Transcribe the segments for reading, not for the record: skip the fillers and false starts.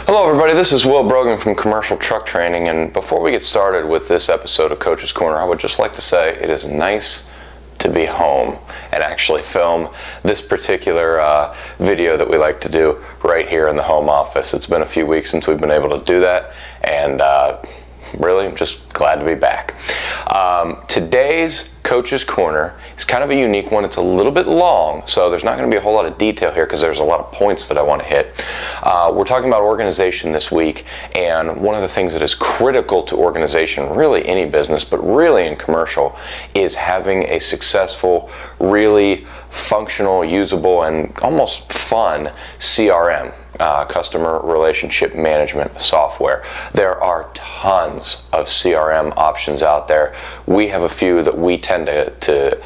Hello everybody, this is Will Brogan from Commercial Truck Training, and before we get started with this episode of Coach's Corner, I would just like to say it is nice to be home and actually film this particular video that we like to do right here in the home office. It's been a few weeks since we've been able to do that, and really I'm just glad to be back. Today's Coach's Corner is kind of a unique one. It's a little bit long, so there's not going to be a whole lot of detail here because there's a lot of points that I want to hit. We're talking about organization this week, and one of the things that is critical to organization, really any business, but really in commercial, is having a successful, really functional, usable, and almost fun CRM. Customer relationship management software. There are tons of CRM options out there. We have a few that we tend to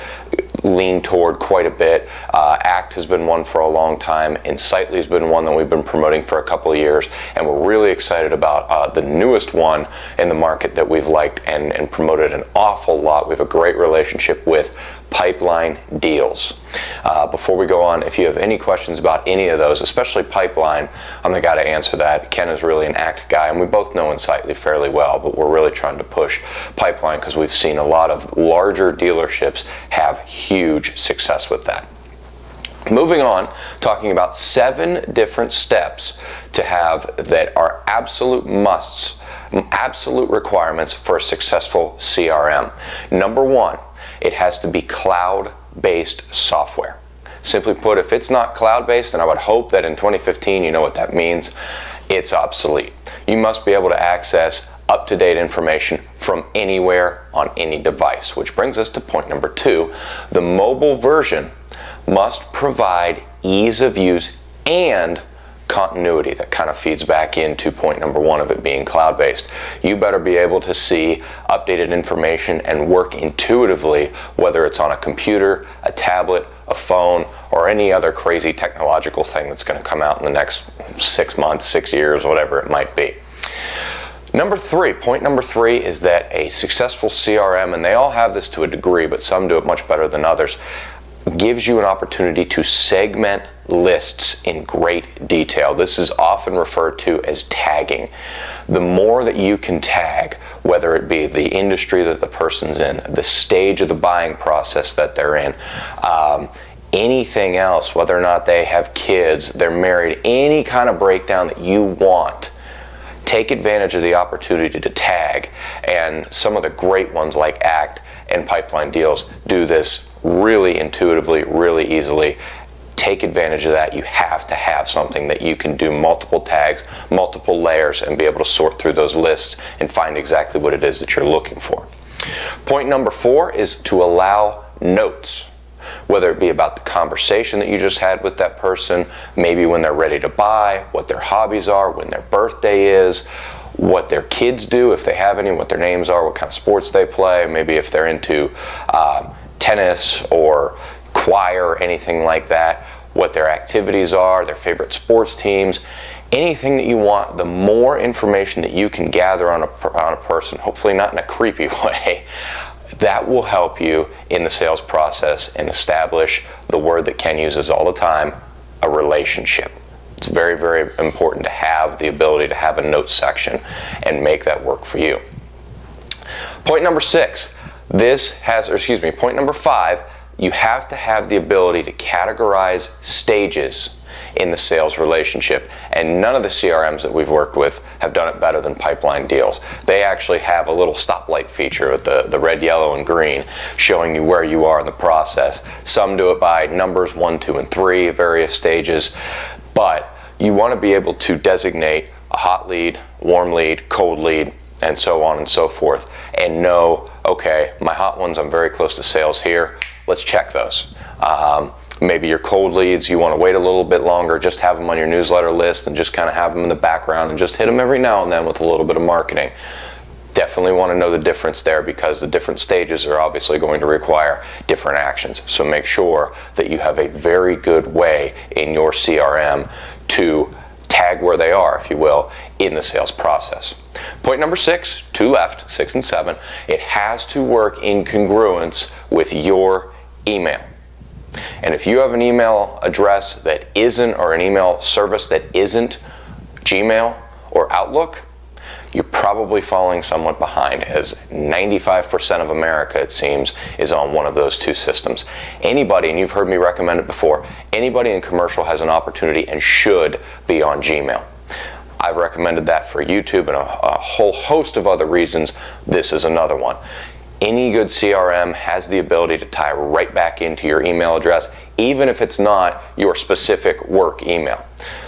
lean toward quite a bit. ACT has been one for a long time. Insightly has been one that we've been promoting for a couple of years, and we're really excited about the newest one in the market that we've liked and promoted an awful lot. We have a great relationship with Pipeline Deals. Before we go on, if you have any questions about any of those, especially Pipeline, I'm the guy to answer that. Ken is really an ACT guy, and we both know Insightly fairly well, but we're really trying to push Pipeline because we've seen a lot of larger dealerships have huge success with that. Moving on, talking about 7 different steps to have that are absolute musts, absolute requirements for a successful CRM. Number 1, it has to be cloud-based software. Simply put, if it's not cloud-based, and I would hope that in 2015 you know what that means, it's obsolete. You must be able to access up-to-date information from anywhere on any device, which brings us to point number 2. The mobile version must provide ease of use and continuity. That kind of feeds back into point number 1 of it being cloud-based. You better be able to see updated information and work intuitively, whether it's on a computer, a tablet, a phone, or any other crazy technological thing that's going to come out in the next 6 months, 6 years, whatever it might be. Point number 3 is that a successful CRM, and they all have this to a degree, but some do it much better than others, gives you an opportunity to segment lists in great detail. This is often referred to as tagging. The more that you can tag, whether it be the industry that the person's in, the stage of the buying process that they're in, anything else, whether or not they have kids, they're married, any kind of breakdown that you want, take advantage of the opportunity to tag. And some of the great ones like ACT and Pipeline Deals do this really intuitively, really easily. Take advantage of that. You have to have something that you can do multiple tags, multiple layers, and be able to sort through those lists and find exactly what it is that you're looking for. Point number 4 is to allow notes, whether it be about the conversation that you just had with that person, maybe when they're ready to buy, what their hobbies are, when their birthday is, what their kids do if they have any, what their names are, what kind of sports they play, maybe if they're into tennis or choir, anything like that, what their activities are, their favorite sports teams, anything that you want. The more information that you can gather on a person, hopefully not in a creepy way, that will help you in the sales process and establish the word that Ken uses all the time, a relationship. It's very, very important to have the ability to have a notes section and make that work for you. Point number 5, you have to have the ability to categorize stages in the sales relationship, and none of the CRMs that we've worked with have done it better than Pipeline Deals. They actually have a little stoplight feature with the red, yellow, and green showing you where you are in the process. Some do it by numbers 1, 2, and 3, various stages, but you want to be able to designate a hot lead, warm lead, cold lead, and so on and so forth, and know, okay, my hot ones, I'm very close to sales here, let's check those. Maybe your cold leads, you want to wait a little bit longer, just have them on your newsletter list and just kind of have them in the background and just hit them every now and then with a little bit of marketing. Definitely want to know the difference there because the different stages are obviously going to require different actions. So make sure that you have a very good way in your CRM to tag where they are, if you will, in the sales process. Point number 6, 2 left, 6 and 7, it has to work in congruence with your email. And if you have an email address that isn't, or an email service that isn't Gmail, or Outlook, you're probably falling somewhat behind, as 95% of America, it seems, is on one of those two systems. Anybody, and you've heard me recommend it before, anybody in commercial has an opportunity and should be on Gmail. I've recommended that for YouTube and a whole host of other reasons. This is another one. Any good CRM has the ability to tie right back into your email address, even if it's not your specific work email.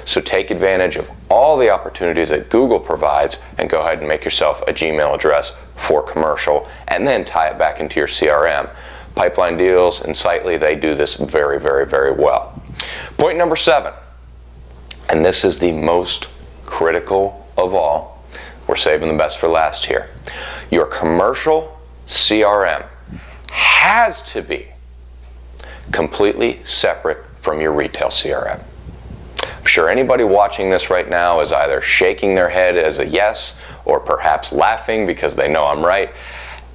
So take advantage of all the opportunities that Google provides and go ahead and make yourself a Gmail address for commercial, and then tie it back into your CRM. Pipeline Deals and Sightly, they do this very, very, very well. Point number 7, and this is the most critical of all. We're saving the best for last here. Your commercial CRM has to be completely separate from your retail CRM. I'm sure anybody watching this right now is either shaking their head as a yes or perhaps laughing because they know I'm right.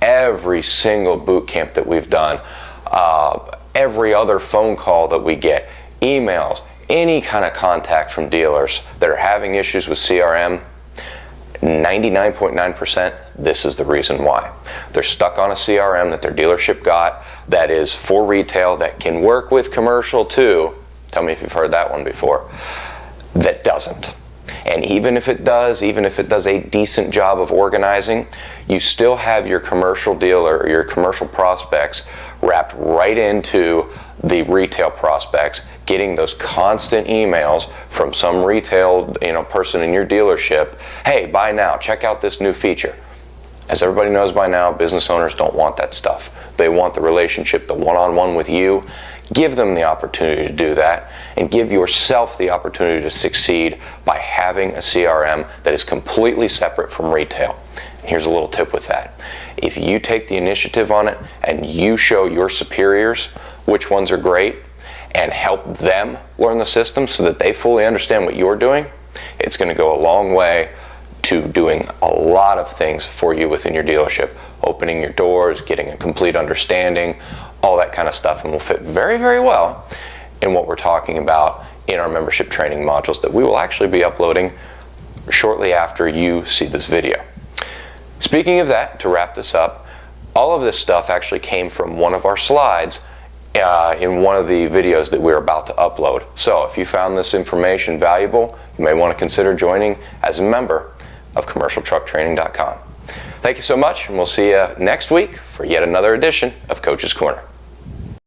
Every single boot camp that we've done, every other phone call that we get, emails, any kind of contact from dealers that are having issues with CRM, 99.9%, this is the reason why. They're stuck on a CRM that their dealership got that is for retail, that can work with commercial too. Tell me if you've heard that one before. That doesn't. And even if it does a decent job of organizing, you still have your commercial dealer or your commercial prospects wrapped right into the retail prospects, getting those constant emails from some retail person in your dealership. Hey, buy now, check out this new feature. As everybody knows by now, business owners don't want that stuff. They want the relationship, the one-on-one with you. Give them the opportunity to do that, and give yourself the opportunity to succeed by having a CRM that is completely separate from retail. Here's a little tip with that. If you take the initiative on it and you show your superiors which ones are great and help them learn the system so that they fully understand what you're doing, it's going to go a long way to doing a lot of things for you within your dealership, opening your doors, getting a complete understanding, all that kind of stuff, and will fit very, very well in what we're talking about in our membership training modules that we will actually be uploading shortly after you see this video. Speaking of that, to wrap this up, all of this stuff actually came from one of our slides in one of the videos that we're about to upload. So if you found this information valuable, you may want to consider joining as a member of CommercialTruckTraining.com. Thank you so much, and we'll see you next week for yet another edition of Coach's Corner.